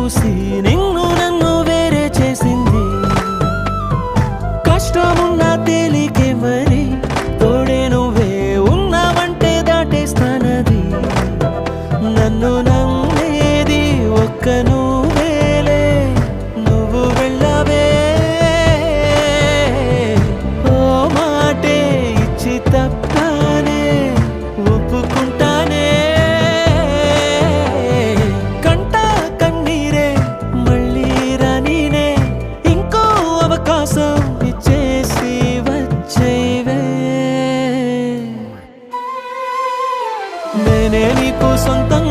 చూసి నిన్ను నన్ను వేరే చేసింది. కష్టమున్నా తేలికే మరి తోడే నువ్వే ఉన్నావంటే దాటేస్తానది. నన్ను నమ్మేది ఒక్క నువ్వేలే, నువ్వు వెళ్ళవే. ఓ మాటే ఇచ్చి తప్పానే ఒప్పుకుంటానే. కంట కన్నీరే మళ్ళీ రానీనే, ఇంకో అవకాశం ఇచ్చేసి వచ్చేవే. నేనే నీకు సొంతం